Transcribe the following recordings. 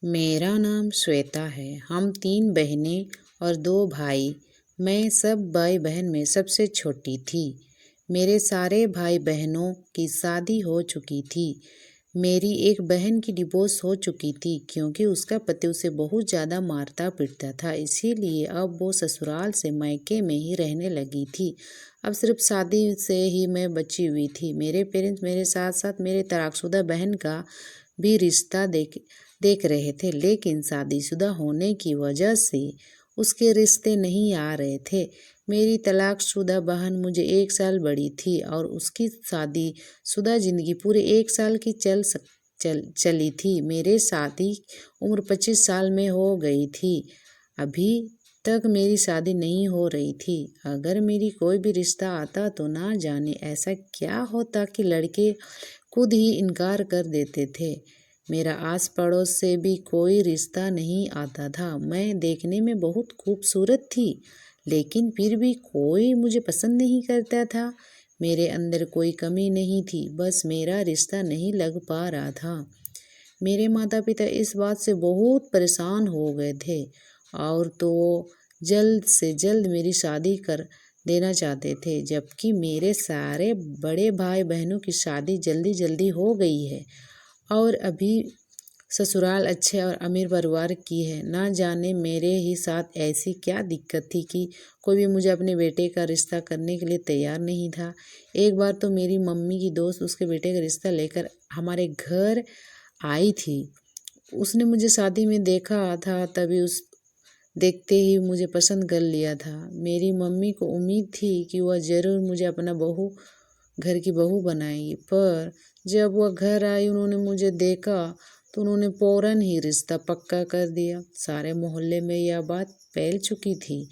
मेरा नाम श्वेता है। हम 3 बहनें और 2 भाई। मैं सब भाई बहन में सबसे छोटी थी। मेरे सारे भाई बहनों की शादी हो चुकी थी। मेरी एक बहन की डिवोर्स हो चुकी थी क्योंकि उसका पति उसे बहुत ज़्यादा मारता पीटता था, इसीलिए अब वो ससुराल से मायके में ही रहने लगी थी। अब सिर्फ शादी से ही मैं बची हुई थी। मेरे पेरेंट्स मेरे साथ साथ मेरे तलाकशुदा बहन का भी रिश्ता देख रहे थे, लेकिन शादीशुदा होने की वजह से उसके रिश्ते नहीं आ रहे थे। मेरी तलाकशुदा बहन मुझे 1 साल बड़ी थी और उसकी शादीशुदा जिंदगी पूरे 1 साल की चली थी। मेरे शादी उम्र 25 साल में हो गई थी। अभी तक मेरी शादी नहीं हो रही थी। अगर मेरी कोई भी रिश्ता आता तो ना जाने ऐसा क्या होता कि लड़के खुद ही इनकार कर देते थे। मेरा आस पड़ोस से भी कोई रिश्ता नहीं आता था। मैं देखने में बहुत खूबसूरत थी, लेकिन फिर भी कोई मुझे पसंद नहीं करता था। मेरे अंदर कोई कमी नहीं थी, बस मेरा रिश्ता नहीं लग पा रहा था। मेरे माता पिता इस बात से बहुत परेशान हो गए थे और तो वो जल्द से जल्द मेरी शादी कर देना चाहते थे, जबकि मेरे सारे बड़े भाई बहनों की शादी जल्दी जल्दी हो गई है और अभी ससुराल अच्छे और अमीर परिवार की है। ना जाने मेरे ही साथ ऐसी क्या दिक्कत थी कि कोई भी मुझे अपने बेटे का रिश्ता करने के लिए तैयार नहीं था। एक बार तो मेरी मम्मी की दोस्त उसके बेटे का रिश्ता लेकर हमारे घर आई थी। उसने मुझे शादी में देखा था, तभी उस देखते ही मुझे पसंद कर लिया था। मेरी मम्मी को उम्मीद थी कि वह ज़रूर मुझे अपना घर की बहू बनाएगी, पर जब वह घर आई उन्होंने मुझे देखा तो उन्होंने फ़ौरन ही रिश्ता पक्का कर दिया। सारे मोहल्ले में यह बात फैल चुकी थी।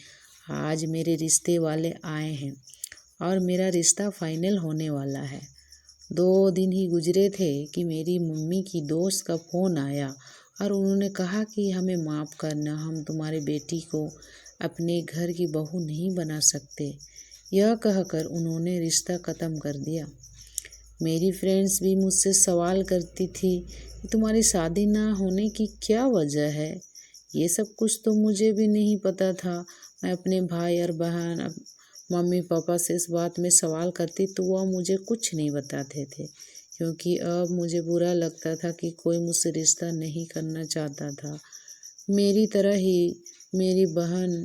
आज मेरे रिश्ते वाले आए हैं और मेरा रिश्ता फाइनल होने वाला है। 2 दिन ही गुजरे थे कि मेरी मम्मी की दोस्त का फ़ोन आया और उन्होंने कहा कि हमें माफ़ करना, हम तुम्हारी बेटी को अपने घर की बहू नहीं बना सकते। यह कहकर उन्होंने रिश्ता ख़त्म कर दिया। मेरी फ्रेंड्स भी मुझसे सवाल करती थी कि तुम्हारी शादी ना होने की क्या वजह है। ये सब कुछ तो मुझे भी नहीं पता था। मैं अपने भाई और बहन मम्मी पापा से इस बात में सवाल करती तो वह मुझे कुछ नहीं बताते थे, क्योंकि अब मुझे बुरा लगता था कि कोई मुझसे रिश्ता नहीं करना चाहता था। मेरी तरह ही मेरी बहन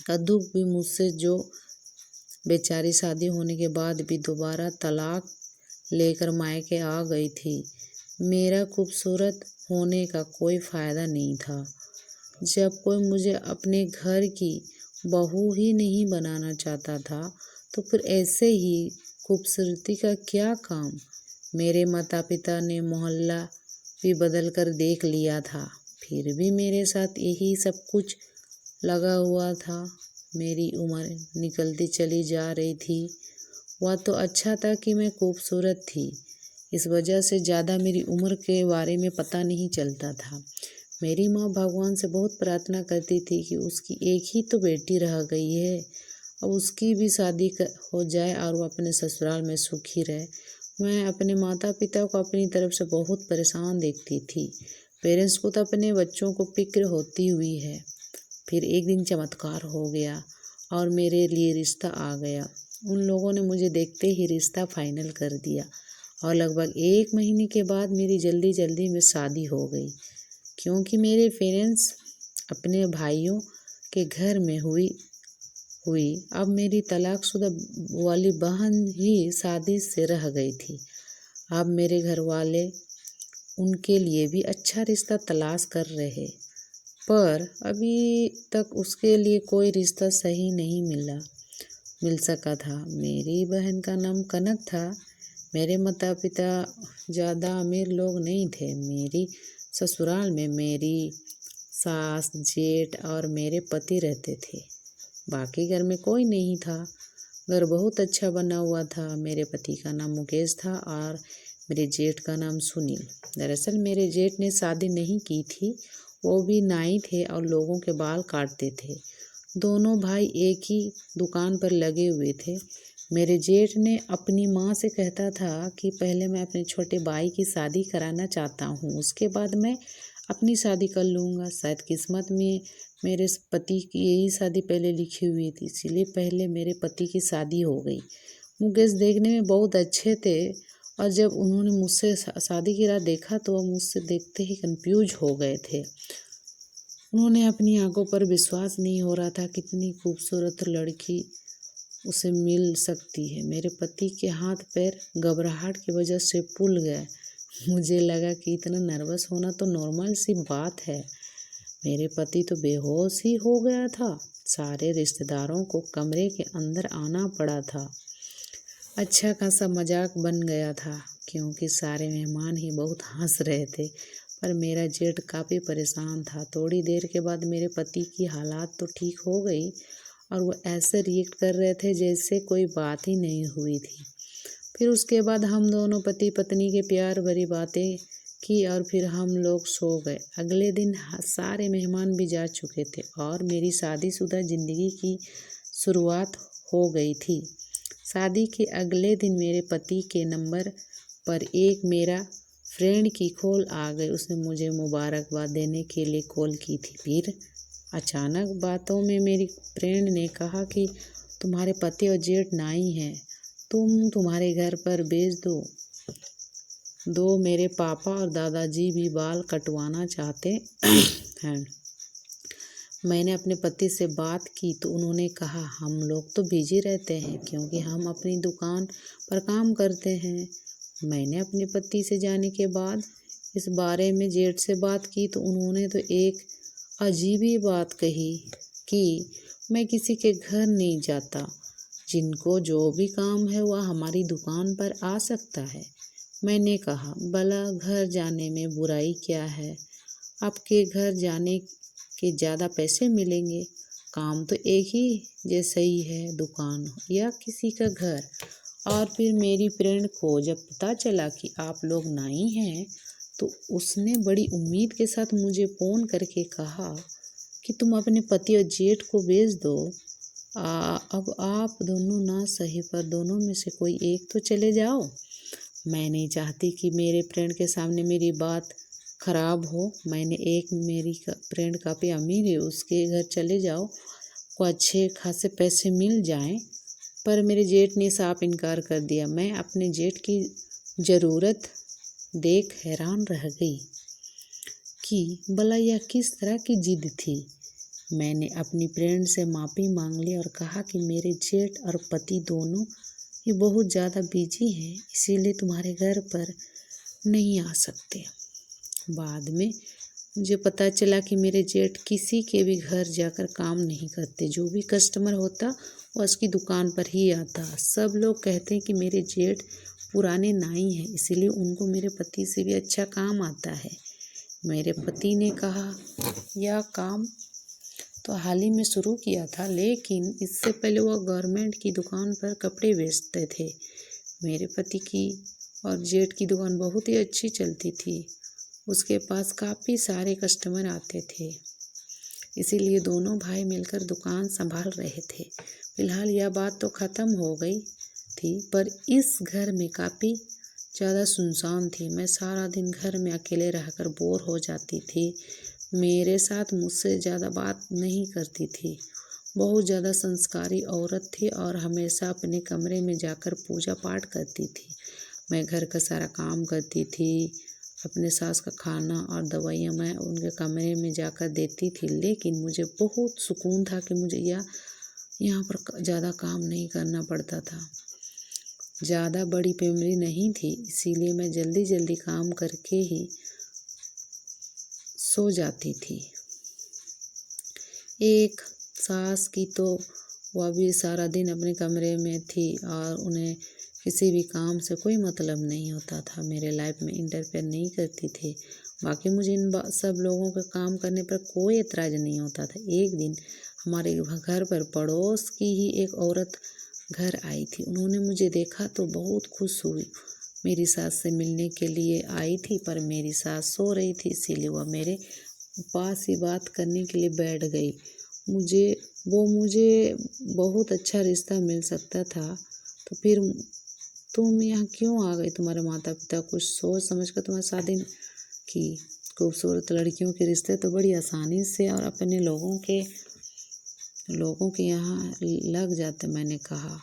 का दुख भी मुझसे, जो बेचारी शादी होने के बाद भी दोबारा तलाक लेकर मायके आ गई थी। मेरा खूबसूरत होने का कोई फ़ायदा नहीं था। जब कोई मुझे अपने घर की बहू ही नहीं बनाना चाहता था, तो फिर ऐसे ही खूबसूरती का क्या काम। मेरे माता पिता ने मोहल्ला भी बदल कर देख लिया था, फिर भी मेरे साथ यही सब कुछ लगा हुआ था। मेरी उम्र निकलती चली जा रही थी। वह तो अच्छा था कि मैं खूबसूरत थी, इस वजह से ज़्यादा मेरी उम्र के बारे में पता नहीं चलता था। मेरी माँ भगवान से बहुत प्रार्थना करती थी कि उसकी एक ही तो बेटी रह गई है, अब उसकी भी शादी हो जाए और वो अपने ससुराल में सुखी रहे। मैं अपने माता पिता को अपनी तरफ से बहुत परेशान देखती थी। पेरेंट्स को तो अपने बच्चों को फिक्र होती हुई है। फिर एक दिन चमत्कार हो गया और मेरे लिए रिश्ता आ गया। उन लोगों ने मुझे देखते ही रिश्ता फाइनल कर दिया और लगभग 1 महीने के बाद मेरी जल्दी जल्दी में शादी हो गई, क्योंकि मेरे पेरेंट्स अपने भाइयों के घर में हुई। अब मेरी तलाकशुदा वाली बहन ही शादी से रह गई थी। अब मेरे घर वाले उनके लिए भी अच्छा रिश्ता तलाश कर रहे, पर अभी तक उसके लिए कोई रिश्ता सही नहीं मिल सका था। मेरी बहन का नाम कनक था। मेरे माता पिता ज़्यादा अमीर लोग नहीं थे। मेरी ससुराल में मेरी सास, जेठ और मेरे पति रहते थे। बाकी घर में कोई नहीं था। घर बहुत अच्छा बना हुआ था। मेरे पति का नाम मुकेश था और मेरे जेठ का नाम सुनील। दरअसल मेरे जेठ ने शादी नहीं की थी, वो भी नाई थे और लोगों के बाल काटते थे। दोनों भाई एक ही दुकान पर लगे हुए थे। मेरे जेठ ने अपनी माँ से कहता था कि पहले मैं अपने छोटे भाई की शादी कराना चाहता हूँ, उसके बाद मैं अपनी शादी कर लूँगा। शायद किस्मत में मेरे पति की यही शादी पहले लिखी हुई थी, इसीलिए पहले मेरे पति की शादी हो गई। मुकेश देखने में बहुत अच्छे थे और जब उन्होंने मुझसे शादी की रात देखा तो वह मुझसे देखते ही कंफ्यूज हो गए थे। उन्होंने अपनी आंखों पर विश्वास नहीं हो रहा था, कितनी खूबसूरत लड़की उसे मिल सकती है। मेरे पति के हाथ पैर घबराहट की वजह से फूल गए। मुझे लगा कि इतना नर्वस होना तो नॉर्मल सी बात है। मेरे पति तो बेहोश ही हो गया था। सारे रिश्तेदारों को कमरे के अंदर आना पड़ा था। अच्छा खासा मजाक बन गया था क्योंकि सारे मेहमान ही बहुत हंस रहे थे, पर मेरा जेठ काफ़ी परेशान था। थोड़ी देर के बाद मेरे पति की हालात तो ठीक हो गई और वो ऐसे रिएक्ट कर रहे थे जैसे कोई बात ही नहीं हुई थी। फिर उसके बाद हम दोनों पति पत्नी के प्यार भरी बातें की और फिर हम लोग सो गए। अगले दिन सारे मेहमान भी जा चुके थे और मेरी शादीशुदा ज़िंदगी की शुरुआत हो गई थी। शादी के अगले दिन मेरे पति के नंबर पर एक मेरा फ्रेंड की कॉल आ गई। उसने मुझे मुबारकबाद देने के लिए कॉल की थी। फिर अचानक बातों में मेरी फ्रेंड ने कहा कि तुम्हारे पति और जेठ नाई हैं, तुम्हारे घर पर भेज दो। मेरे पापा और दादाजी भी बाल कटवाना चाहते हैं। मैंने अपने पति से बात की तो उन्होंने कहा हम लोग तो बिजी रहते हैं क्योंकि हम अपनी दुकान पर काम करते हैं। मैंने अपने पति से जाने के बाद इस बारे में जेठ से बात की तो उन्होंने तो एक अजीब ही बात कही कि मैं किसी के घर नहीं जाता, जिनको जो भी काम है वह हमारी दुकान पर आ सकता है। मैंने कहा भला घर जाने में बुराई क्या है, आपके घर जाने के ज़्यादा पैसे मिलेंगे, काम तो एक ही जैसा ही है, दुकान या किसी का घर। और फिर मेरी फ्रेंड को जब पता चला कि आप लोग नाई हैं तो उसने बड़ी उम्मीद के साथ मुझे फ़ोन करके कहा कि तुम अपने पति और जेठ को भेज दो। अब आप दोनों ना सही पर दोनों में से कोई एक तो चले जाओ। मैं नहीं चाहती कि मेरे फ्रेंड के सामने मेरी बात ख़राब हो। मेरी फ्रेंड काफ़ी अमीर है, उसके घर चले जाओ, को अच्छे खासे पैसे मिल जाएं। पर मेरे जेठ ने साफ इनकार कर दिया। मैं अपने जेठ की ज़रूरत देख हैरान रह गई कि भला यह किस तरह की जिद थी। मैंने अपनी फ्रेंड से माफ़ी मांग ली और कहा कि मेरे जेठ और पति दोनों ये बहुत ज़्यादा बिजी हैं, इसीलिए तुम्हारे घर पर नहीं आ सकते। बाद में मुझे पता चला कि मेरे जेठ किसी के भी घर जाकर काम नहीं करते, जो भी कस्टमर होता वो उसकी दुकान पर ही आता। सब लोग कहते हैं कि मेरे जेठ पुराने नाई हैं, इसीलिए उनको मेरे पति से भी अच्छा काम आता है। मेरे पति ने कहा यह काम तो हाल ही में शुरू किया था, लेकिन इससे पहले वह गारमेंट की दुकान पर कपड़े बेचते थे। मेरे पति की और जेठ की दुकान बहुत ही अच्छी चलती थी, उसके पास काफ़ी सारे कस्टमर आते थे, इसीलिए दोनों भाई मिलकर दुकान संभाल रहे थे। फिलहाल यह बात तो ख़त्म हो गई थी, पर इस घर में काफ़ी ज़्यादा सुनसान थी। मैं सारा दिन घर में अकेले रहकर बोर हो जाती थी। मेरे साथ मुझसे ज़्यादा बात नहीं करती थी। बहुत ज़्यादा संस्कारी औरत थी और हमेशा अपने कमरे में जाकर पूजा पाठ करती थी। मैं घर का सारा काम करती थी, अपने सास का खाना और दवाइयाँ मैं उनके कमरे में जाकर देती थी, लेकिन मुझे बहुत सुकून था कि मुझे यहाँ पर ज़्यादा काम नहीं करना पड़ता था। ज़्यादा बड़ी फैमिली नहीं थी, इसीलिए मैं जल्दी जल्दी काम करके ही सो जाती थी। एक सास की तो वह भी सारा दिन अपने कमरे में थी और उन्हें किसी भी काम से कोई मतलब नहीं होता था, मेरे लाइफ में इंटरफेयर नहीं करती थी। बाकी मुझे इन सब लोगों के काम करने पर कोई एतराज़ नहीं होता था। एक दिन हमारे घर पर पड़ोस की ही एक औरत घर आई थी। उन्होंने मुझे देखा तो बहुत खुश हुई। मेरी सास से मिलने के लिए आई थी, पर मेरी सास सो रही थी, इसीलिए वह मेरे पास ही बात करने के लिए बैठ गई। मुझे बहुत अच्छा रिश्ता मिल सकता था, तो फिर तुम यहाँ क्यों आ गई? तुम्हारे माता पिता कुछ सोच समझ कर तुम्हारी शादी की, खूबसूरत लड़कियों के रिश्ते तो बड़ी आसानी से और अपने लोगों के यहाँ लग जाते। मैंने कहा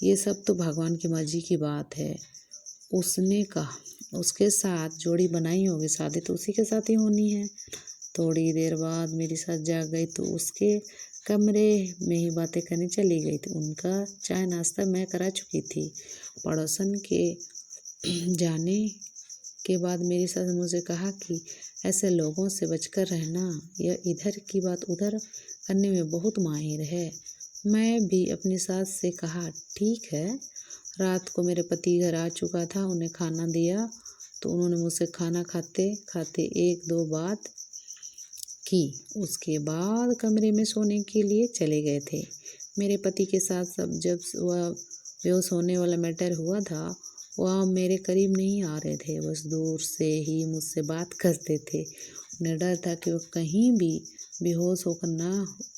ये सब तो भगवान की मर्जी की बात है। उसने कहा उसके साथ जोड़ी बनाई होगी, शादी तो उसी के साथ ही होनी है। थोड़ी देर बाद मेरी सास जाग गई तो उसके कमरे में ही बातें करने चली गई थी। उनका चाय नाश्ता मैं करा चुकी थी। पड़ोसन के जाने के बाद मेरी सास ने मुझे कहा कि ऐसे लोगों से बचकर रहना, यह इधर की बात उधर करने में बहुत माहिर है। मैं भी अपनी सास से कहा ठीक है। रात को मेरे पति घर आ चुका था, उन्हें खाना दिया तो उन्होंने मुझसे खाना खाते खाते एक दो बात की। उसके बाद कमरे में सोने के लिए चले गए थे। मेरे पति के साथ सब जब वह बेहोश होने वाला मैटर हुआ था, वह मेरे करीब नहीं आ रहे थे, बस दूर से ही मुझसे बात करते थे। उन्हें डर था कि वह कहीं भी बेहोश होकर ना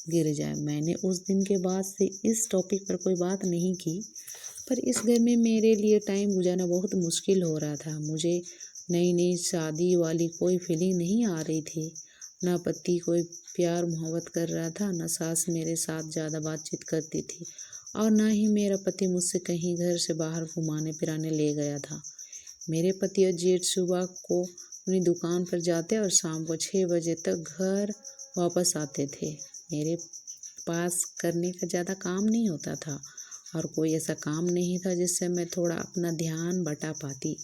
गिर जाए। मैंने उस दिन के बाद से इस टॉपिक पर कोई बात नहीं की, पर इस घर में मेरे लिए टाइम गुजारना बहुत मुश्किल हो रहा था। मुझे नई नई शादी वाली कोई फीलिंग नहीं आ रही थी। ना पति कोई प्यार मोहब्बत कर रहा था, ना सास मेरे साथ ज़्यादा बातचीत करती थी, और ना ही मेरा पति मुझसे कहीं घर से बाहर घुमाने फिराने ले गया था। मेरे पति और जेठ सुबह को अपनी दुकान पर जाते और शाम को 6 बजे तक घर वापस आते थे। मेरे पास करने का ज़्यादा काम नहीं होता था और कोई ऐसा काम नहीं था जिससे मैं थोड़ा अपना ध्यान बटा पाती।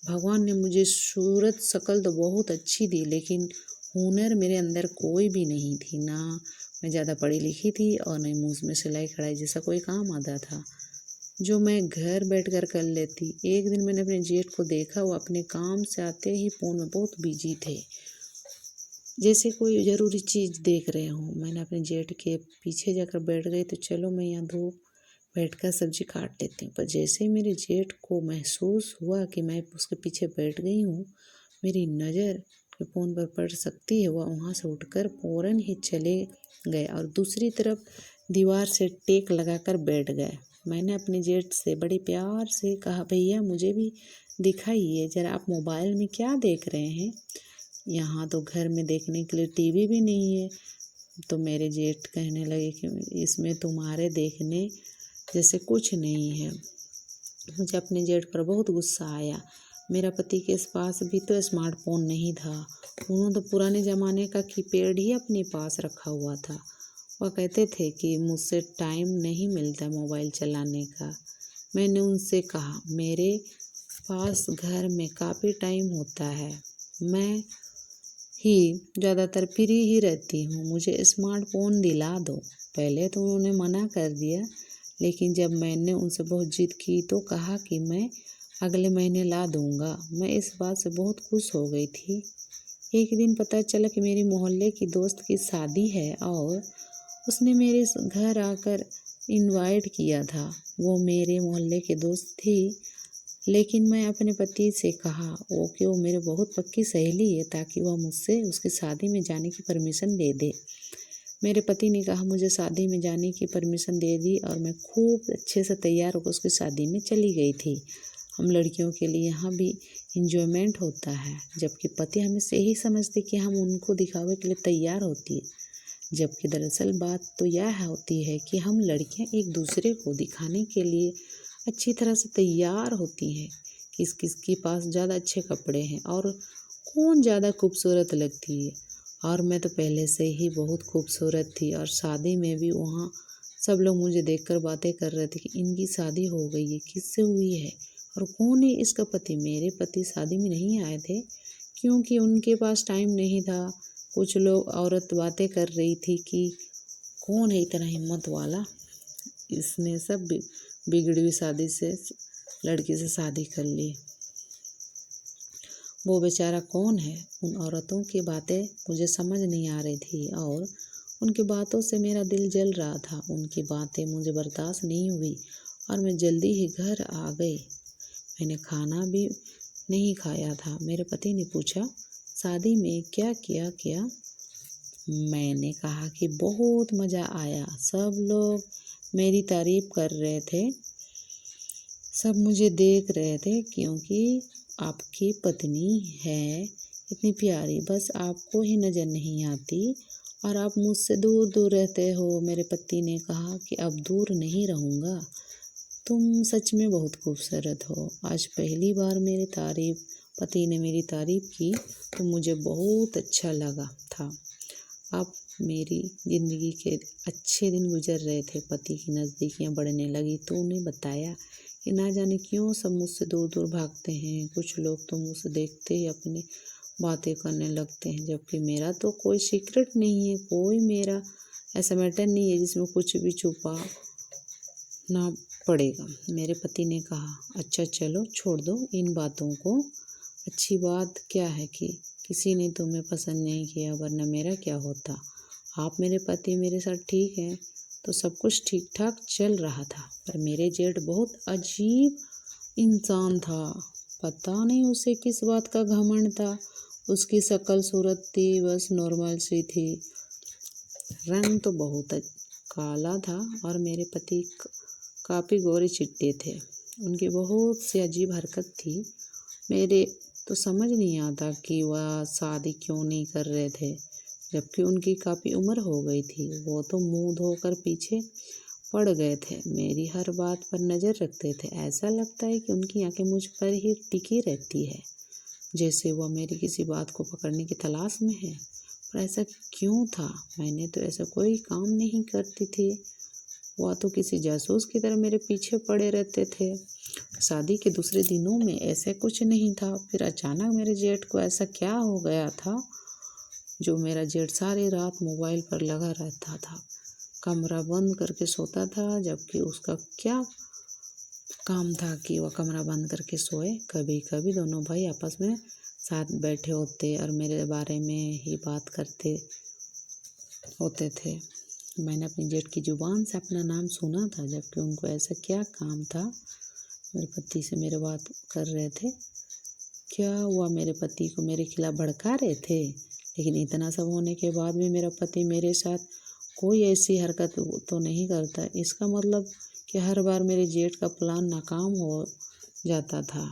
भगवान ने मुझे सूरत शक्ल तो बहुत अच्छी दी, लेकिन हुनर मेरे अंदर कोई भी नहीं थी। ना मैं ज़्यादा पढ़ी लिखी थी और न मुझ में सिलाई कढ़ाई जैसा कोई काम आता था जो मैं घर बैठकर कर लेती। एक दिन मैंने अपने जेठ को देखा, वो अपने काम से आते ही फ़ोन में बहुत बिजी थे, जैसे कोई ज़रूरी चीज़ देख रहे हों। मैंने अपने जेठ के पीछे जाकर बैठ गई तो चलो मैं यहाँ धूप बैठकर सब्जी काट लेती हूँ। पर जैसे ही मेरे जेठ को महसूस हुआ कि मैं उसके पीछे बैठ गई हूँ, मेरी नज़र फ़ोन पर पड़ सकती है, वह वहाँ से उठकर फ़ौरन ही चले गए और दूसरी तरफ दीवार से टेक लगाकर बैठ गए। मैंने अपने जेठ से बड़े प्यार से कहा, भैया मुझे भी दिखाइए ज़रा, आप मोबाइल में क्या देख रहे हैं? यहाँ तो घर में देखने के लिए टीवी भी नहीं है। तो मेरे जेठ कहने लगे कि इसमें तुम्हारे देखने जैसे कुछ नहीं है। मुझे अपने जेठ पर बहुत गुस्सा आया। मेरा पति के पास भी तो स्मार्टफोन नहीं था, उन्होंने तो पुराने ज़माने का कीपैड ही अपने पास रखा हुआ था। वह कहते थे कि मुझसे टाइम नहीं मिलता मोबाइल चलाने का। मैंने उनसे कहा, मेरे पास घर में काफ़ी टाइम होता है, मैं ही ज़्यादातर फ्री ही रहती हूँ, मुझे स्मार्टफोन दिला दो। पहले तो उन्होंने मना कर दिया, लेकिन जब मैंने उनसे बहुत जिद की तो कहा कि मैं अगले महीने ला दूँगा। मैं इस बात से बहुत खुश हो गई थी। एक दिन पता चला कि मेरी मोहल्ले की दोस्त की शादी है और उसने मेरे घर आकर इनवाइट किया था। वो मेरे मोहल्ले की दोस्त थी, लेकिन मैं अपने पति से कहा कि वो मेरे बहुत पक्की सहेली है, ताकि वह मुझसे उसकी शादी में जाने की परमिशन दे दे। मेरे पति ने कहा, मुझे शादी में जाने की परमिशन दे दी और मैं खूब अच्छे से तैयार होकर उसकी शादी में चली गई थी। हम लड़कियों के लिए यहाँ भी इंजॉयमेंट होता है, जबकि पति हमें से ही समझते कि हम उनको दिखावे के लिए तैयार होती है, जबकि दरअसल बात तो यह होती है कि हम लड़कियाँ एक दूसरे को दिखाने के लिए अच्छी तरह से तैयार होती हैं, किस किस के पास ज़्यादा अच्छे कपड़े हैं और कौन ज़्यादा खूबसूरत लगती है। और मैं तो पहले से ही बहुत खूबसूरत थी और शादी में भी वहाँ सब लोग मुझे देखकर बातें कर रहे थे कि इनकी शादी हो गई है, किससे हुई है और कौन है इसका पति। मेरे पति शादी में नहीं आए थे क्योंकि उनके पास टाइम नहीं था। कुछ लोग औरत बातें कर रही थी कि कौन है इतना हिम्मत वाला, इसने सब बिगड़ी हुई शादी से लड़की से शादी कर ली, वो बेचारा कौन है। उन औरतों की बातें मुझे समझ नहीं आ रही थी और उनकी बातों से मेरा दिल जल रहा था। उनकी बातें मुझे बर्दाश्त नहीं हुई और मैं जल्दी ही घर आ गई। मैंने खाना भी नहीं खाया था। मेरे पति ने पूछा, शादी में क्या किया? मैंने कहा कि बहुत मज़ा आया, सब लोग मेरी तारीफ़ कर रहे थे, सब मुझे देख रहे थे, क्योंकि आपकी पत्नी है इतनी प्यारी, बस आपको ही नज़र नहीं आती और आप मुझसे दूर दूर रहते हो। मेरे पति ने कहा कि अब दूर नहीं रहूँगा। तुम सच में बहुत खूबसूरत हो। आज पहली बार पति ने मेरी तारीफ की तो मुझे बहुत अच्छा लगा था। अब मेरी ज़िंदगी के अच्छे दिन गुजर रहे थे। पति की नज़दीकियाँ बढ़ने लगी तो उन्हें बताया कि ना जाने क्यों सब मुझसे दूर दूर भागते हैं। कुछ लोग तो मुझसे देखते ही अपनी बातें करने लगते हैं, जबकि मेरा तो कोई सीक्रेट नहीं है, कोई मेरा ऐसा मैटर नहीं है जिसमें कुछ भी छुपा ना पड़ेगा। मेरे पति ने कहा, अच्छा चलो छोड़ दो इन बातों को। अच्छी बात क्या है कि किसी ने तुम्हें पसंद नहीं किया, वरना मेरा क्या होता। आप मेरे पति मेरे साथ ठीक हैं तो सब कुछ ठीक ठाक चल रहा था। पर मेरे जेठ बहुत अजीब इंसान था। पता नहीं उसे किस बात का घमंड था। उसकी शक्ल सूरत थी बस नॉर्मल सी थी। रंग तो बहुत काला था और मेरे पति काफ़ी गोरे चिट्टे थे। उनकी बहुत सी अजीब हरकत थी। मेरे तो समझ नहीं आता कि वह शादी क्यों नहीं कर रहे थे, जबकि उनकी काफ़ी उम्र हो गई थी। वो तो मुंह धोकर पीछे पड़ गए थे। मेरी हर बात पर नज़र रखते थे। ऐसा लगता है कि उनकी आंखें मुझ पर ही टिकी रहती है, जैसे वह मेरी किसी बात को पकड़ने की तलाश में है। पर ऐसा क्यों था? मैंने तो ऐसा कोई काम नहीं करती थी। वह तो किसी जासूस की तरह मेरे पीछे पड़े रहते थे। शादी के दूसरे दिनों में ऐसे कुछ नहीं था। फिर अचानक मेरे जेठ को ऐसा क्या हो गया था जो मेरा जेठ सारी रात मोबाइल पर लगा रहता था, कमरा बंद करके सोता था। जबकि उसका क्या काम था कि वह कमरा बंद करके सोए। कभी कभी दोनों भाई आपस में साथ बैठे होते और मेरे बारे में ही बात करते होते थे। मैंने अपनी जेठ की ज़ुबान से अपना नाम सुना था, जबकि उनको ऐसा क्या काम था मेरे पति से मेरे बात कर रहे थे। क्या वह मेरे पति को मेरे खिलाफ भड़का रहे थे? लेकिन इतना सब होने के बाद भी मेरा पति मेरे साथ कोई ऐसी हरकत तो नहीं करता। इसका मतलब कि हर बार मेरे जेठ का प्लान नाकाम हो जाता था।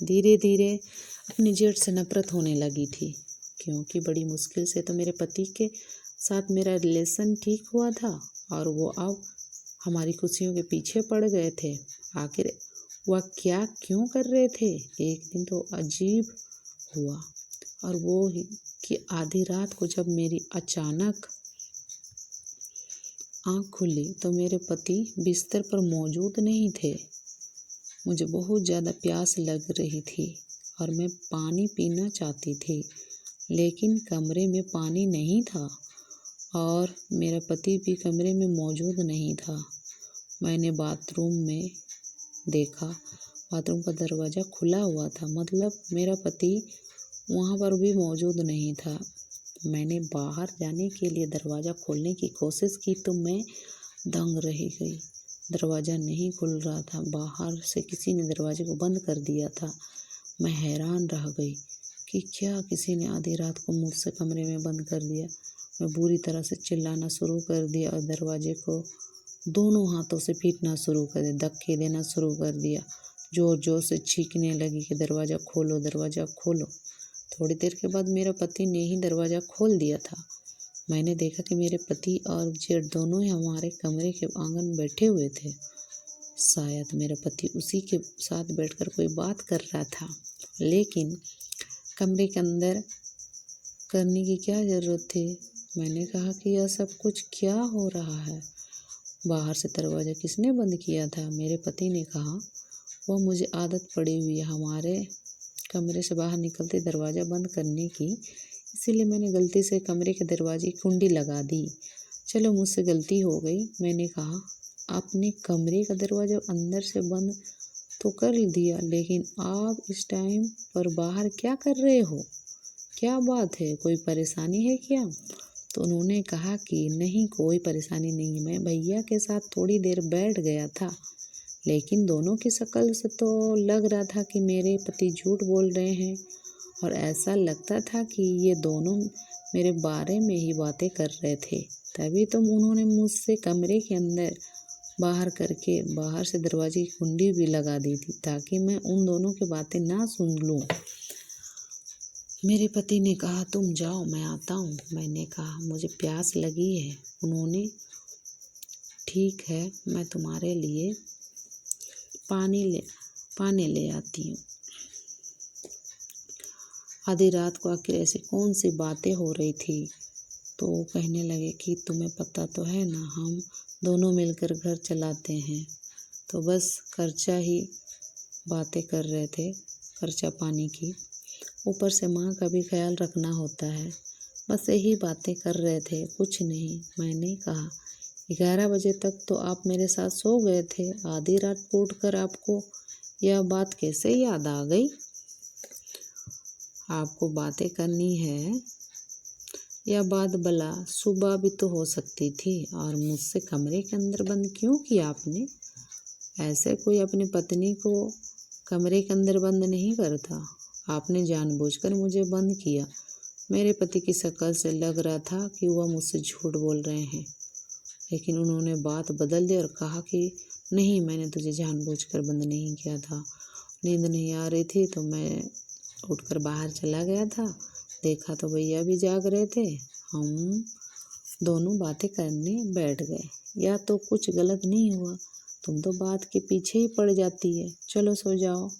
धीरे धीरे अपने जेठ से नफरत होने लगी थी, क्योंकि बड़ी मुश्किल से तो मेरे पति के साथ मेरा रिलेशन ठीक हुआ था और वो अब हमारी खुशियों के पीछे पड़ गए थे। आखिर वह क्या क्यों कर रहे थे? एक दिन तो अजीब हुआ और वो ही कि आधी रात को जब मेरी अचानक आँख खुली तो मेरे पति बिस्तर पर मौजूद नहीं थे। मुझे बहुत ज़्यादा प्यास लग रही थी और मैं पानी पीना चाहती थी, लेकिन कमरे में पानी नहीं था और मेरा पति भी कमरे में मौजूद नहीं था। मैंने बाथरूम में देखा, बाथरूम का दरवाज़ा खुला हुआ था, मतलब मेरा पति वहाँ पर भी मौजूद नहीं था। मैंने बाहर जाने के लिए दरवाज़ा खोलने की कोशिश की तो मैं दंग रह गई। दरवाज़ा नहीं खुल रहा था। बाहर से किसी ने दरवाजे को बंद कर दिया था। मैं हैरान रह गई कि क्या किसी ने आधी रात को मुझसे कमरे में बंद कर दिया। मैं बुरी तरह से चिल्लाना शुरू कर दिया और दरवाजे को दोनों हाथों से पीटना शुरू कर दिया, धक्के देना शुरू कर दिया। जोर जोर से चीखने लगी कि दरवाज़ा खोलो, दरवाज़ा खोलो। थोड़ी देर के बाद मेरा पति ने ही दरवाज़ा खोल दिया था। मैंने देखा कि मेरे पति और जेठ दोनों ही हमारे कमरे के आंगन में बैठे हुए थे। शायद मेरा पति उसी के साथ बैठकर कोई बात कर रहा था, लेकिन कमरे के अंदर करने की क्या ज़रूरत थी। मैंने कहा कि यह सब कुछ क्या हो रहा है? बाहर से दरवाज़ा किसने बंद किया था? मेरे पति ने कहा, वह मुझे आदत पड़ी हुई है हमारे कमरे से बाहर निकलते दरवाज़ा बंद करने की, इसीलिए मैंने गलती से कमरे के दरवाजे की कुंडी लगा दी। चलो मुझसे गलती हो गई। मैंने कहा, आपने कमरे का दरवाज़ा अंदर से बंद तो कर दिया, लेकिन आप इस टाइम पर बाहर क्या कर रहे हो? क्या बात है, कोई परेशानी है क्या? तो उन्होंने कहा कि नहीं, कोई परेशानी नहीं है। मैं भैया के साथ थोड़ी देर बैठ गया था, लेकिन दोनों की शक्ल से तो लग रहा था कि मेरे पति झूठ बोल रहे हैं और ऐसा लगता था कि ये दोनों मेरे बारे में ही बातें कर रहे थे। तभी तो उन्होंने मुझसे कमरे के अंदर बाहर करके बाहर से दरवाजे की कुंडी भी लगा दी थी, ताकि मैं उन दोनों की बातें ना सुन लूँ। मेरे पति ने कहा तुम जाओ मैं आता हूँ। मैंने कहा मुझे प्यास लगी है। उन्होंने ठीक है मैं तुम्हारे लिए पानी ले आती हूँ। आधी रात को आखिर ऐसी कौन सी बातें हो रही थी तो वो कहने लगे कि तुम्हें पता तो है ना, हम दोनों मिलकर घर चलाते हैं, तो बस खर्चा ही बातें कर रहे थे, खर्चा पानी की। ऊपर से माँ का भी ख्याल रखना होता है। बस यही बातें कर रहे थे, कुछ नहीं। मैंने कहा 11 बजे तक तो आप मेरे साथ सो गए थे, आधी रात को उठकर आपको यह बात कैसे याद आ गई? आपको बातें करनी है यह बात भला सुबह भी तो हो सकती थी, और मुझसे कमरे के अंदर बंद क्यों किया आपने? ऐसे कोई अपनी पत्नी को कमरे के अंदर बंद नहीं करता। आपने जानबूझकर मुझे बंद किया। मेरे पति की शक्ल से लग रहा था कि वह मुझसे झूठ बोल रहे हैं, लेकिन उन्होंने बात बदल दी और कहा कि नहीं, मैंने तुझे जानबूझकर बंद नहीं किया था। नींद नहीं आ रही थी तो मैं उठकर बाहर चला गया था। देखा तो भैया भी जाग रहे थे। हम दोनों बातें करने बैठ गए। या तो कुछ गलत नहीं हुआ, तुम तो बात के पीछे ही पड़ जाती है। चलो सो जाओ।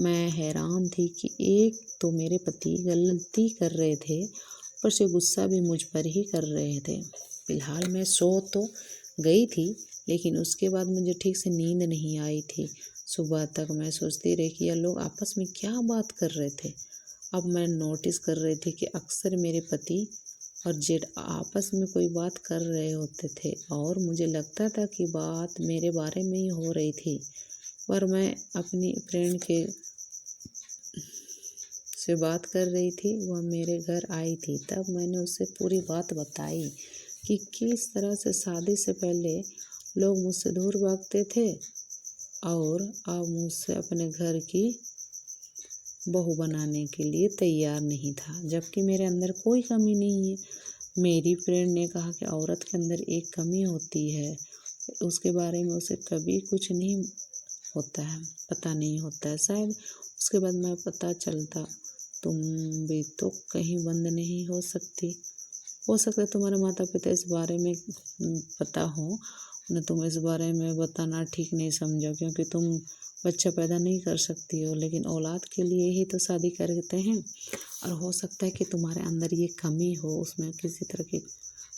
मैं हैरान थी कि एक तो मेरे पति गलती कर रहे थे, ऊपर से गुस्सा भी मुझ पर ही कर रहे थे। फिलहाल मैं सो तो गई थी, लेकिन उसके बाद मुझे ठीक से नींद नहीं आई थी। सुबह तक मैं सोचती रही कि यह लोग आपस में क्या बात कर रहे थे। अब मैं नोटिस कर रही थी कि अक्सर मेरे पति और जेठ आपस में कोई बात कर रहे होते थे, और मुझे लगता था कि बात मेरे बारे में ही हो रही थी। पर मैं अपनी फ्रेंड के से बात कर रही थी, वह मेरे घर आई थी। तब मैंने उससे पूरी बात बताई कि किस तरह से शादी से पहले लोग मुझसे दूर भागते थे और अब मुझसे अपने घर की बहू बनाने के लिए तैयार नहीं था, जबकि मेरे अंदर कोई कमी नहीं है। मेरी फ्रेंड ने कहा कि औरत के अंदर एक कमी होती है, उसके बारे में उसे कभी कुछ नहीं होता है, पता नहीं होता है। शायद उसके बाद मैं पता चलता तुम भी तो कहीं बंद नहीं हो सकती। हो सकता है तुम्हारे माता पिता इस बारे में पता हो, उन्हें तुम इस बारे में बताना ठीक नहीं समझो, क्योंकि तुम बच्चा पैदा नहीं कर सकती हो, लेकिन औलाद के लिए ही तो शादी करते हैं। और हो सकता है कि तुम्हारे अंदर ये कमी हो, उसमें किसी तरह की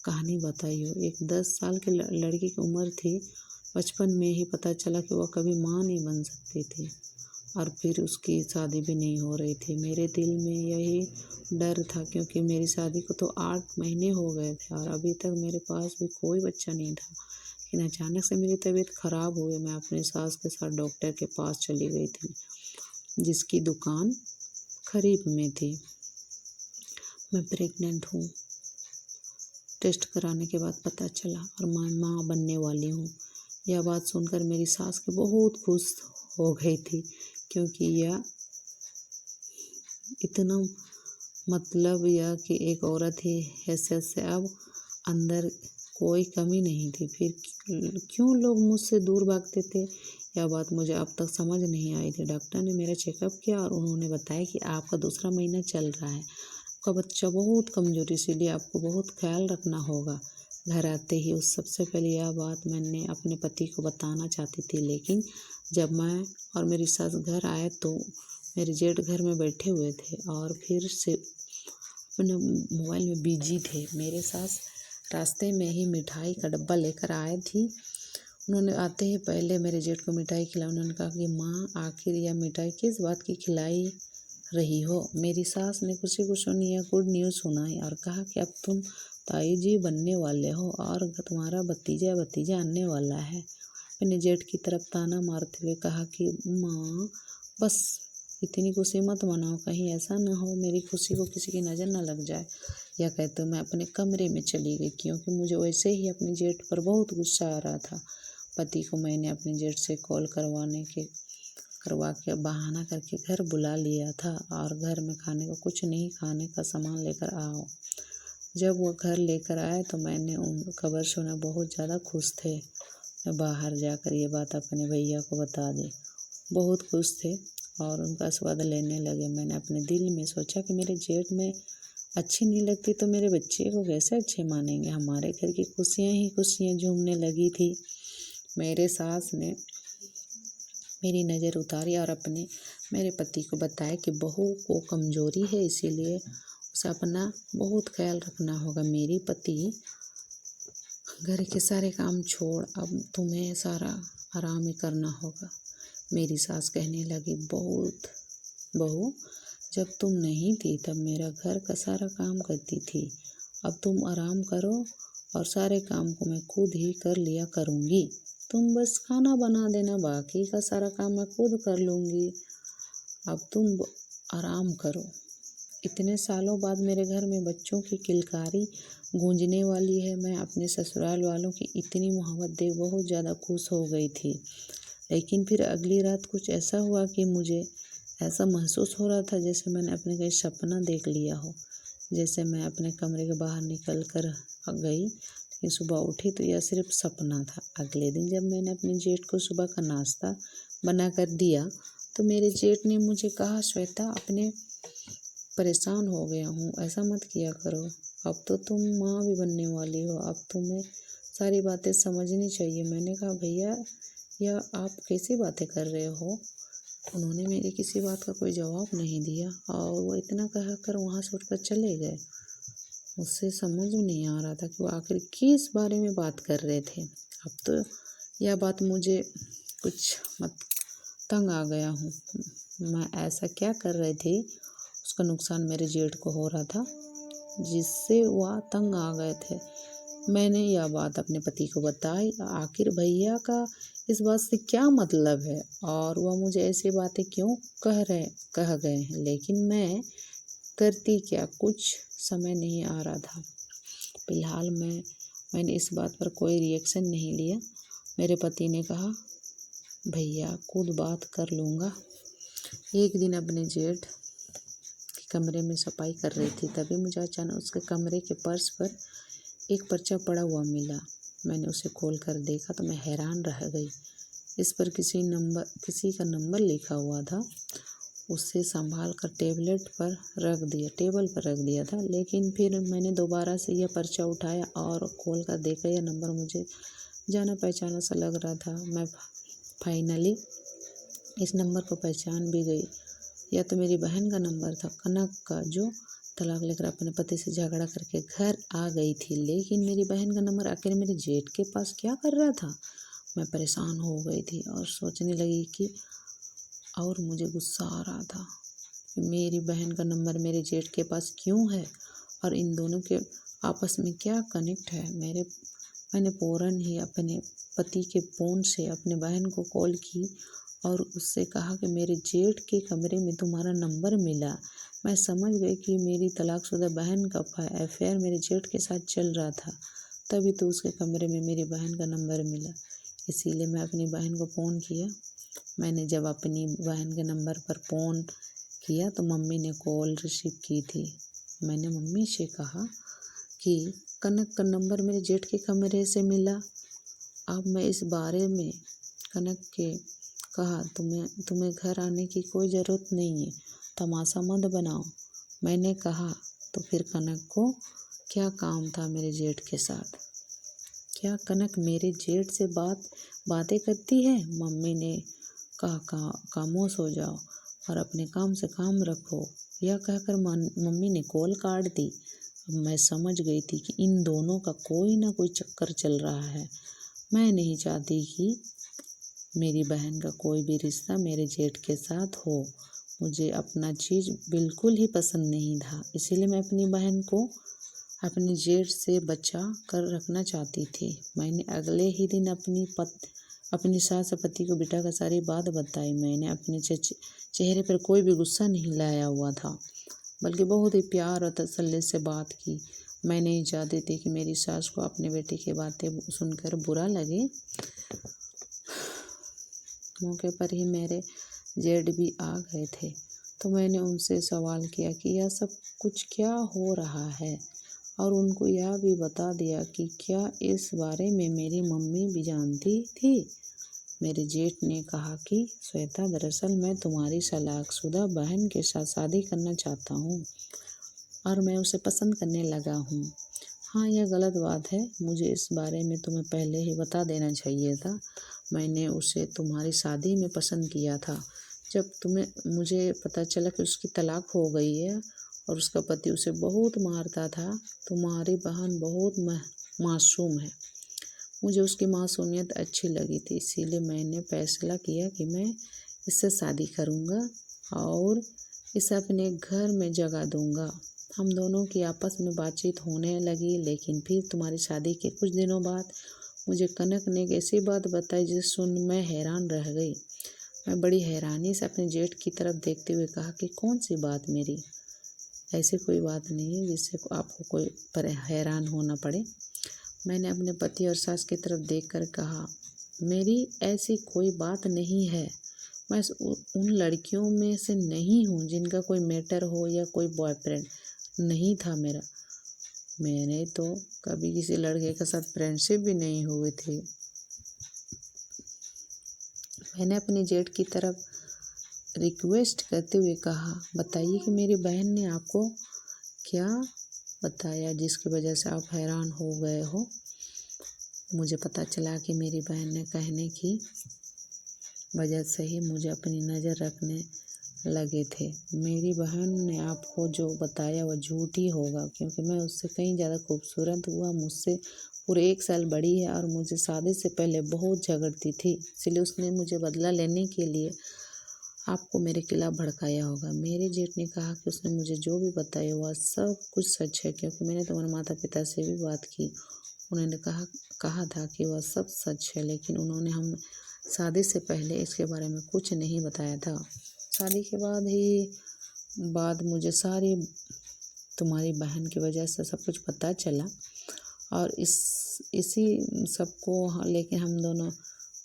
कहानी बताई हो। एक 10 साल की लड़की की उम्र थी, बचपन में ही पता चला कि वह कभी माँ नहीं बन सकती थी, और फिर उसकी शादी भी नहीं हो रही थी। मेरे दिल में यही डर था, क्योंकि मेरी शादी को तो 8 महीने हो गए थे और अभी तक मेरे पास भी कोई बच्चा नहीं था। लेकिन अचानक से मेरी तबीयत खराब हुई। मैं अपनी सास के साथ डॉक्टर के पास चली गई थी, जिसकी दुकान करीब में थी। मैं प्रेग्नेंट हूँ। टेस्ट कराने के बाद पता चला, और मैं माँ बनने वाली हूँ। यह बात सुनकर मेरी सास की बहुत खुश हो गई थी, क्योंकि यह इतना मतलब यह कि एक औरत ही हैसियत से अब अंदर कोई कमी नहीं थी। फिर क्यों लोग मुझसे दूर भागते थे, यह बात मुझे अब तक समझ नहीं आई थी। डॉक्टर ने मेरा चेकअप किया और उन्होंने बताया कि आपका दूसरा महीना चल रहा है, आपका बच्चा बहुत कमज़ोर, इसीलिए आपको बहुत ख्याल रखना होगा। घर आते ही उस सबसे पहले यह बात मैंने अपने पति को बताना चाहती थी, लेकिन जब मैं और मेरी सास घर आए तो मेरे जेठ घर में बैठे हुए थे और फिर से अपने मोबाइल में बिजी थे। मेरे सास रास्ते में ही मिठाई का डब्बा लेकर आए थी। उन्होंने आते ही पहले मेरे जेठ को मिठाई खिलाई। उन्होंने कहा कि माँ, आखिर यह मिठाई किस बात की खिलाई रही हो? मेरी सास ने खुशी को सुनी यह गुड न्यूज़ सुनाई और कहा कि अब तुम ताई जी बनने वाले हो और तुम्हारा भतीजा आने वाला है। मैंने जेठ की तरफ ताना मारते हुए कहा कि माँ, बस इतनी खुशी मत मनाओ, कहीं ऐसा ना हो मेरी खुशी को किसी की नज़र ना लग जाए। यह कहते मैं अपने कमरे में चली गई, क्योंकि मुझे वैसे ही अपने जेठ पर बहुत गुस्सा आ रहा था। पति को मैंने अपने जेठ से कॉल करवा के बहाना करके घर बुला लिया था, और घर में खाने को कुछ नहीं, खाने का सामान लेकर आओ। जब वो घर लेकर आए तो मैंने उन खबर सुना, बहुत ज़्यादा खुश थे। मैं बाहर जाकर ये बात अपने भैया को बता दी, बहुत खुश थे और उनका स्वाद लेने लगे। मैंने अपने दिल में सोचा कि मेरे जेठ में अच्छी नहीं लगती तो मेरे बच्चे को कैसे अच्छे मानेंगे। हमारे घर की खुशियाँ ही खुशियाँ झूमने लगी थी। मेरे सास ने मेरी नज़र उतारी और मेरे पति को बताया कि बहू को कमज़ोरी है, इसीलिए उसे अपना बहुत ख्याल रखना होगा। मेरी पति घर के सारे काम छोड़ अब तुम्हें सारा आराम ही करना होगा। मेरी सास कहने लगी, बहू जब तुम नहीं थी तब मेरा घर का सारा काम करती थी। अब तुम आराम करो और सारे काम को मैं खुद ही कर लिया करूँगी। तुम बस खाना बना देना, बाकी का सारा काम मैं खुद कर लूँगी। अब तुम आराम करो। इतने सालों बाद मेरे घर में बच्चों की किलकारी गूंजने वाली है। मैं अपने ससुराल वालों की इतनी मोहब्बत देख बहुत ज़्यादा खुश हो गई थी। लेकिन फिर अगली रात कुछ ऐसा हुआ कि मुझे ऐसा महसूस हो रहा था जैसे मैंने अपने कोई सपना देख लिया हो। जैसे मैं अपने कमरे के बाहर निकल कर गई, लेकिन सुबह उठी तो यह सिर्फ सपना था। अगले दिन जब मैंने अपने जेठ को सुबह का नाश्ता बना कर दिया तो मेरे जेठ ने मुझे कहा, श्वेता अपने परेशान हो गया हूँ, ऐसा मत किया करो। अब तो तुम माँ भी बनने वाली हो, अब तुम्हें सारी बातें समझनी चाहिए। मैंने कहा, भैया यह आप कैसी बातें कर रहे हो। उन्होंने मेरी किसी बात का कोई जवाब नहीं दिया और वो इतना कह कर वहाँ से उठकर चले गए। मुझसे समझ में नहीं आ रहा था कि वो आखिर किस बारे में बात कर रहे थे। अब तो यह बात मुझे कुछ तंग आ गया हूँ। मैं ऐसा क्या कर रही थी, उसका नुकसान मेरे जेठ को हो रहा था जिससे वह तंग आ गए थे। मैंने यह बात अपने पति को बताई। आखिर भैया का इस बात से क्या मतलब है और वह मुझे ऐसी बातें क्यों कह गए हैं। लेकिन मैं करती क्या, कुछ समय नहीं आ रहा था। फिलहाल मैंने इस बात पर कोई रिएक्शन नहीं लिया। मेरे पति ने कहा, भैया खुद बात कर लूँगा। एक दिन अपने जेठ के कमरे में सफाई कर रही थी, तभी मुझे अचानक उसके कमरे के फर्श पर एक पर्चा पड़ा हुआ मिला। मैंने उसे खोल कर देखा तो मैं हैरान रह गई। इस पर किसी का नंबर लिखा हुआ था। उसे संभाल कर टेबल पर रख दिया था। लेकिन फिर मैंने दोबारा से यह पर्चा उठाया और खोल कर देखा। यह नंबर मुझे जाना पहचाना सा लग रहा था। मैं फाइनली इस नंबर को पहचान भी गई। यह तो मेरी बहन का नंबर था, कनक का, जो तलाक लेकर अपने पति से झगड़ा करके घर आ गई थी। लेकिन मेरी बहन का नंबर आखिर मेरे जेठ के पास क्या कर रहा था। मैं परेशान हो गई थी और सोचने लगी कि और मुझे गुस्सा आ रहा था कि मेरी बहन का नंबर मेरे जेठ के पास क्यों है और इन दोनों के आपस में क्या कनेक्ट है। मैंने फ़ौरन ही अपने पति के फ़ोन से अपने बहन को कॉल की और उससे कहा कि मेरे जेठ के कमरे में तुम्हारा नंबर मिला। मैं समझ गई कि मेरी तलाकशुदा बहन का अफेयर मेरे जेठ के साथ चल रहा था, तभी तो उसके कमरे में मेरी बहन का नंबर मिला। इसीलिए मैं अपनी बहन को फ़ोन किया। मैंने जब अपनी बहन के नंबर पर फ़ोन किया तो मम्मी ने कॉल रिसीव की थी। मैंने मम्मी से कहा कि कनक का नंबर मेरे जेठ के कमरे से मिला। अब मैं इस बारे में कनक के कहा, तुम्हें घर आने की कोई ज़रूरत नहीं है, तमाशा मत बनाओ। मैंने कहा, तो फिर कनक को क्या काम था मेरे जेठ के साथ। क्या कनक मेरे जेठ से बातें करती है। मम्मी ने कहा, खामोश हो जाओ और अपने काम से काम रखो। यह कहकर मम्मी ने कॉल काट दी। अब मैं समझ गई थी कि इन दोनों का कोई ना कोई चक्कर चल रहा है। मैं नहीं चाहती कि मेरी बहन का कोई भी रिश्ता मेरे जेठ के साथ हो। मुझे अपना चीज़ बिल्कुल ही पसंद नहीं था, इसीलिए मैं अपनी बहन को अपने जेठ से बचा कर रखना चाहती थी। मैंने अगले ही दिन अपनी सास और पति को बेटा का सारी बात बताई। मैंने अपने चेहरे पर कोई भी गुस्सा नहीं लाया हुआ था, बल्कि बहुत ही प्यार और तसल्ली से बात की। मैं नहीं चाहती थी कि मेरी सास को अपने बेटे की बातें सुनकर बुरा लगे। मौके पर ही मेरे जेठ भी आ गए थे, तो मैंने उनसे सवाल किया कि यह सब कुछ क्या हो रहा है और उनको यह भी बता दिया कि क्या इस बारे में मेरी मम्मी भी जानती थी। मेरे जेठ ने कहा कि श्वेता, दरअसल मैं तुम्हारी तलाकशुदा बहन के साथ शादी करना चाहता हूँ और मैं उसे पसंद करने लगा हूँ। हाँ, यह गलत बात है। मुझे इस बारे में तुम्हें पहले ही बता देना चाहिए था। मैंने उसे तुम्हारी शादी में पसंद किया था। जब मुझे पता चला कि उसकी तलाक हो गई है और उसका पति उसे बहुत मारता था। तुम्हारी बहन बहुत मासूम है। मुझे उसकी मासूमियत अच्छी लगी थी, इसीलिए मैंने फैसला किया कि मैं इससे शादी करूँगा और इसे अपने घर में जगह दूँगा। हम दोनों की आपस में बातचीत होने लगी, लेकिन फिर तुम्हारी शादी के कुछ दिनों बाद मुझे कनक ने एक ऐसी बात बताई जिसे सुन मैं हैरान रह गई। मैं बड़ी हैरानी से अपने जेठ की तरफ देखते हुए कहा कि कौन सी बात मेरी? ऐसी कोई बात नहीं है जिससे आपको कोई हैरान होना पड़े। मैंने अपने पति और सास की तरफ देखकर कहा, मेरी ऐसी कोई बात नहीं है। मैं उन लड़कियों में से नहीं हूँ जिनका कोई मैटर हो या कोई बॉयफ्रेंड नहीं था मेरा। मैंने तो कभी किसी लड़के के साथ फ्रेंडशिप भी नहीं हुई थी। मैंने अपने जेठ की तरफ रिक्वेस्ट करते हुए कहा, बताइए कि मेरी बहन ने आपको क्या बताया जिसकी वजह से आप हैरान हो गए हो? मुझे पता चला कि मेरी बहन ने कहने की वजह से ही मुझे अपनी नज़र रखने लगे थे। मेरी बहन ने आपको जो बताया वह झूठ ही होगा, क्योंकि मैं उससे कहीं ज़्यादा खूबसूरत हुआ, मुझसे पूरे 1 साल बड़ी है और मुझे शादी से पहले बहुत झगड़ती थी। इसलिए उसने मुझे बदला लेने के लिए आपको मेरे खिलाफ भड़काया होगा। मेरे जेठ ने कहा कि उसने मुझे जो भी बताया वह सब कुछ सच है, क्योंकि मैंने तुम्हारे माता पिता से भी बात की। उन्होंने कहा था कि वह सब सच है, लेकिन उन्होंने हम शादी से पहले इसके बारे में कुछ नहीं बताया था। शादी के बाद मुझे सारी तुम्हारी बहन की वजह से सब कुछ पता चला और इसी सबको लेकिन हम दोनों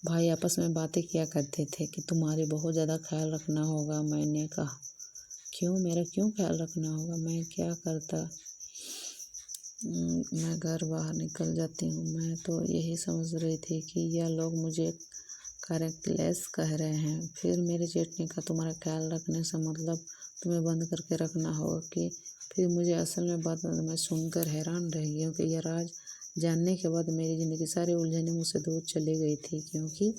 भाई आपस में बातें किया करते थे कि तुम्हारे बहुत ज़्यादा ख्याल रखना होगा। मैंने कहा, क्यों? मेरा क्यों ख्याल रखना होगा? मैं क्या करता? मैं घर बाहर निकल जाती हूँ। मैं तो यही समझ रही थी कि यह लोग मुझे कैरेक्टरलेस कह रहे हैं। फिर मेरे जेठ ने कहा, तुम्हारा ख्याल रखने से मतलब तुम्हें बंद करके रखना होगा कि? फिर मुझे असल में बात मैं सुनकर हैरान रह गई हूँ कि यह राज जानने के बाद मेरी ज़िंदगी सारी उलझनें मुझसे दूर चली गई थी, क्योंकि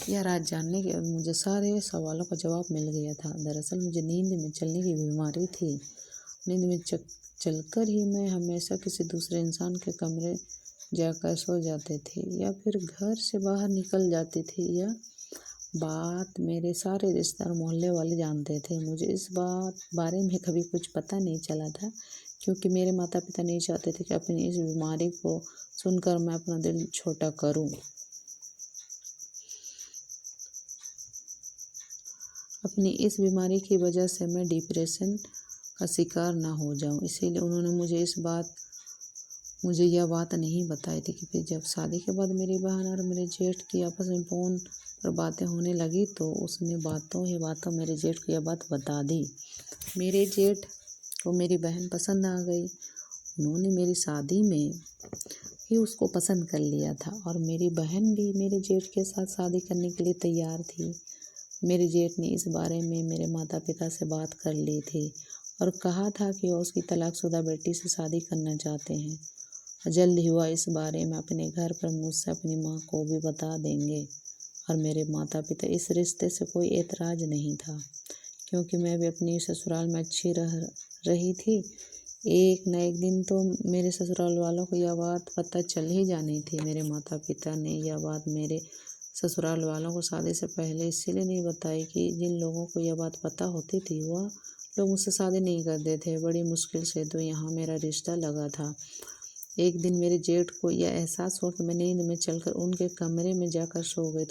यह राज जानने के बाद मुझे सारे सवालों का जवाब मिल गया था। दरअसल मुझे नींद में चलने की बीमारी थी। नींद में चलकर ही मैं हमेशा किसी दूसरे इंसान के कमरे जाकर सो जाते थे या फिर घर से बाहर निकल जाती थी। यह बात मेरे सारे रिश्तेदार मोहल्ले वाले जानते थे। मुझे इस बारे में कभी कुछ पता नहीं चला था, क्योंकि मेरे माता पिता नहीं चाहते थे कि अपनी इस बीमारी को सुनकर मैं अपना दिल छोटा करूं। अपनी इस बीमारी की वजह से मैं डिप्रेशन का शिकार ना हो जाऊं, इसीलिए उन्होंने मुझे यह बात नहीं बताई थी। कि फिर जब शादी के बाद मेरी बहन और मेरे जेठ की आपस में फ़ोन पर बातें होने लगी तो उसने बातों ही बातों मेरे जेठ को यह बात बता दी। मेरे जेठ को मेरी बहन पसंद आ गई। उन्होंने मेरी शादी में ही उसको पसंद कर लिया था और मेरी बहन भी मेरे जेठ के साथ शादी करने के लिए तैयार थी। मेरे जेठ ने इस बारे में मेरे माता पिता से बात कर ली थी और कहा था कि वह उसकी तलाकशुदा बेटी से शादी करना चाहते हैं। जल्द ही वह इस बारे में अपने घर पर मुझसे अपनी माँ को भी बता देंगे और मेरे माता पिता इस रिश्ते से कोई एतराज़ नहीं था, क्योंकि मैं भी अपनी ससुराल में अच्छी रही थी। एक न एक दिन तो मेरे ससुराल वालों को यह बात पता चल ही जानी थी। मेरे माता पिता ने यह बात मेरे ससुराल वालों को शादी से पहले इसलिए नहीं बताई कि जिन लोगों को यह बात पता होती थी वह लोग मुझसे शादी नहीं करते थे। बड़ी मुश्किल से तो यहाँ मेरा रिश्ता लगा था। एक दिन मेरे जेठ को यह एहसास हुआ कि मैं नींद में चलकर उनके कमरे में जाकर सो गई।